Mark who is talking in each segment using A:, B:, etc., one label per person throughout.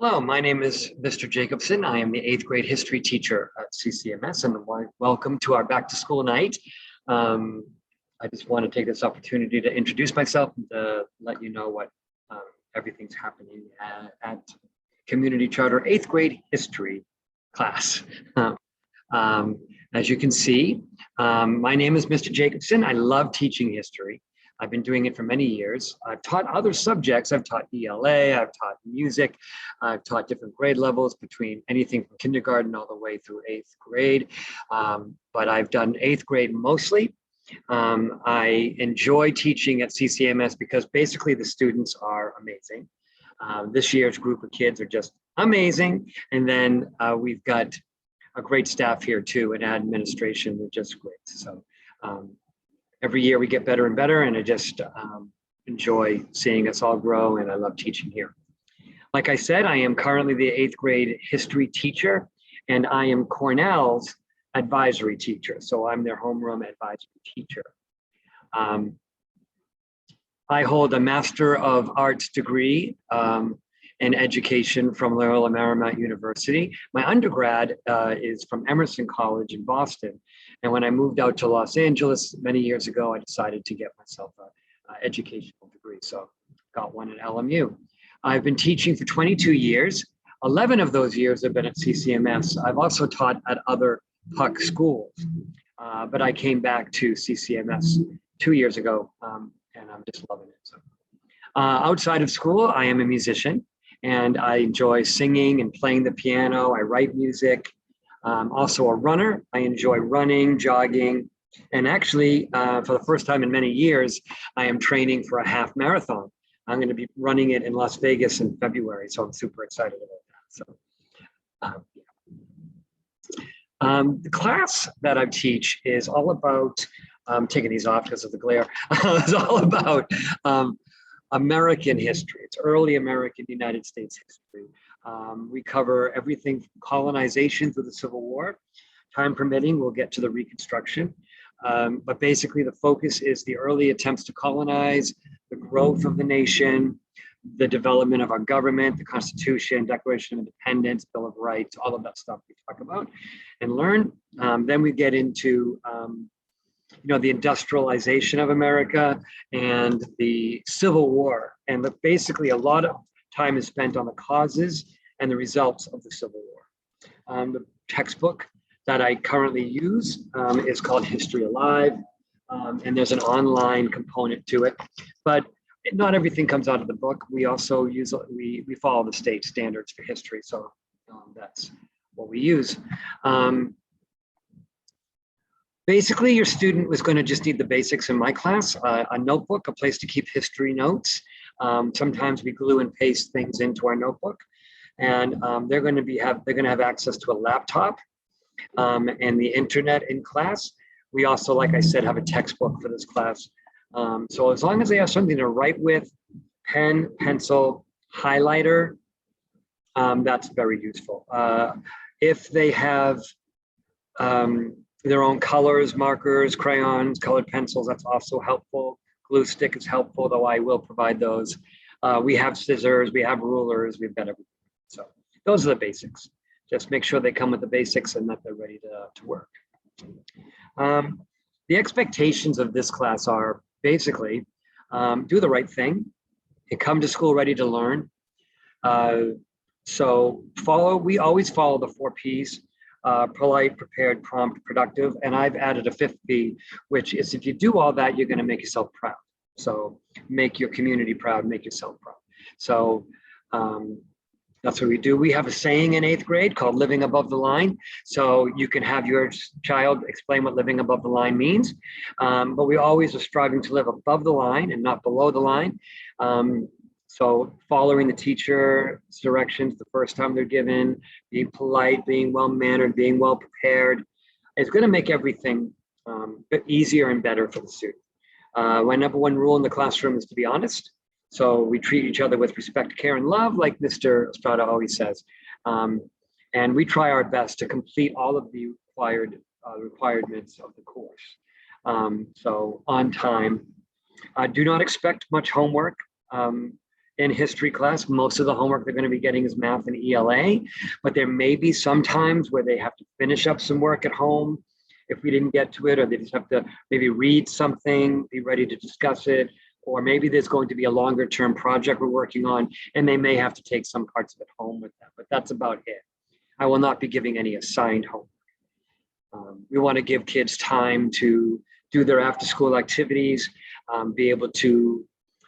A: Hello, my name is Mr. Jacobson. I am the 8th grade history teacher at CCMS, and welcome to our back to school night. I just want to take this opportunity to introduce myself and to let you know what everything's happening at Community Charter 8th grade history class. As you can see, my name is Mr. Jacobson. I love teaching history. I've been doing it for many years. I've taught other subjects. I've taught ELA, I've taught music, I've taught different grade levels between anything from kindergarten all the way through 8th grade. But I've done 8th grade mostly. I enjoy teaching at CCMS because basically the students are amazing. This year's group of kids are just amazing. And then we've got a great staff here too, and administration, they're just great. So every year we get better and better, and I just enjoy seeing us all grow, and I love teaching here. Like I said, I am currently the 8th grade history teacher, and I am Cornell's advisory teacher. So I'm their homeroom advisory teacher. I hold a Master of Arts degree in education from Loyola Marymount University. My undergrad is from Emerson College in Boston. And when I moved out to Los Angeles many years ago, I decided to get myself an educational degree. So got one at LMU. I've been teaching for 22 years. 11 of those years have been at CCMS. I've also taught at other PUC schools, but I came back to CCMS 2 years ago, and I'm just loving it. So outside of school, I am a musician, and I enjoy singing and playing the piano. I write music. I'm also a runner. I enjoy running, jogging, and actually, for the first time in many years, I am training for a half marathon. I'm going to be running it in Las Vegas in February, so I'm super excited about that. So, the class that I teach is all about, I'm taking these off because of the glare, it's all about American history. It's early American United States history. We cover everything from colonization through the Civil War. Time permitting, we'll get to the Reconstruction. But basically the focus is the early attempts to colonize, the growth of the nation, the development of our government, the Constitution, Declaration of Independence, Bill of Rights, all of that stuff we talk about and learn. Then we get into the industrialization of America and the Civil War. And basically a lot of time is spent on the causes and the results of the Civil War. The textbook that I currently use is called History Alive, and there's an online component to it, but not everything comes out of the book. We also use, we follow the state standards for history, so that's what we use. Basically, your student was going to just need the basics in my class, a notebook, a place to keep history notes. Sometimes we glue and paste things into our notebook, and they're going to have access to a laptop and the internet in class. We also, like I said, have a textbook for this class. So as long as they have something to write with, pen, pencil, highlighter, that's very useful. If they have their own colors, markers, crayons, colored pencils, that's also helpful. Glue stick is helpful, though I will provide those. We have scissors, we have rulers, we've got everything. So those are the basics. Just make sure they come with the basics and that they're ready to work. The expectations of this class are basically do the right thing and come to school ready to learn. So we always follow the 4 Ps. Polite, prepared, prompt, productive, and I've added a 5th P, which is if you do all that, you're going to make yourself proud. So make your community proud, make yourself proud. So that's what we do. We have a saying in 8th grade called living above the line. So you can have your child explain what living above the line means, but we always are striving to live above the line and not below the line. So following the teacher's directions the first time they're given, being polite, being well-mannered, being well-prepared, is going to make everything easier and better for the student. My number 1 rule in the classroom is to be honest. So we treat each other with respect, care, and love, like Mr. Estrada always says. And we try our best to complete all of the requirements of the course. So on time. Do not expect much homework. in history class. Most of the homework they're going to be getting is math and ELA, but there may be some times where they have to finish up some work at home if we didn't get to it, or they just have to maybe read something, be ready to discuss it, or maybe there's going to be a longer term project we're working on, and they may have to take some parts of it home with them, but that's about it. I will not be giving any assigned homework. We want to give kids time to do their after school activities, be able to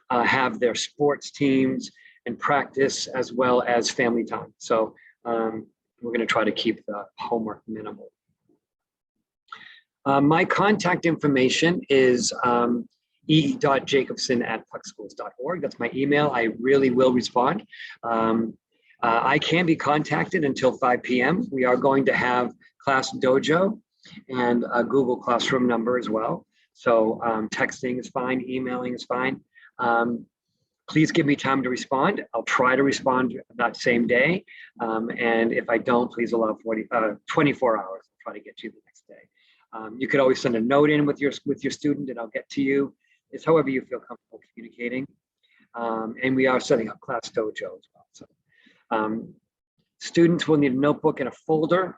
A: have their sports teams and practice, as well as family time. So we're going to try to keep the homework minimal. My contact information is e.jacobson@puckschools.org. That's my email. I really will respond. I can be contacted until 5 p.m. We are going to have Class Dojo and a Google Classroom number as well. So texting is fine, emailing is fine. Please give me time to respond. I'll try to respond that same day. And if I don't, please allow 24 hours. I'll try to get to you the next day. You could always send a note in with your student and I'll get to you. It's however you feel comfortable communicating. And we are setting up Class Dojo as well. So students will need a notebook and a folder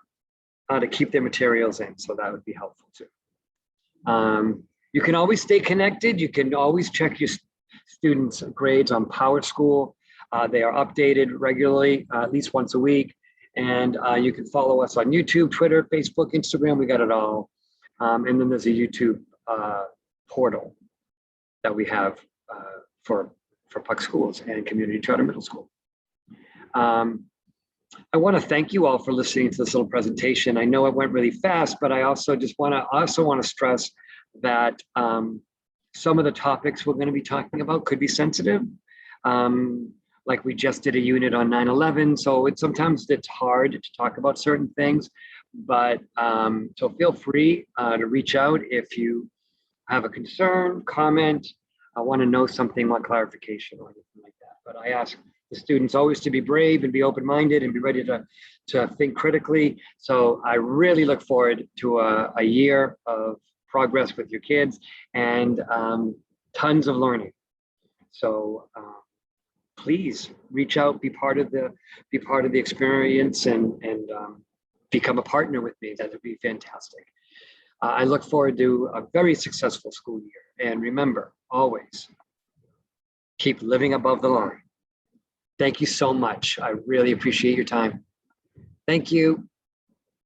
A: to keep their materials in. So that would be helpful too. You can always stay connected. You can always check your students' grades on PowerSchool. They are updated regularly, at least once a week. And you can follow us on YouTube, Twitter, Facebook, Instagram. We got it all. And then there's a YouTube portal that we have for Puck Schools and Community Charter Middle School. I want to thank you all for listening to this little presentation. I know it went really fast, but I also just want to stress that some of the topics we're going to be talking about could be sensitive. Like we just did a unit on 9/11, so sometimes it's hard to talk about certain things. But so feel free to reach out if you have a concern, comment, I want to know something, want clarification or anything like that. But I ask the students always to be brave and be open-minded and be ready to think critically. So I really look forward to a year of progress with your kids and tons of learning. So please reach out, be part of the experience, and become a partner with me. That would be fantastic. I look forward to a very successful school year. And remember, always keep living above the line. Thank you so much. I really appreciate your time. Thank you.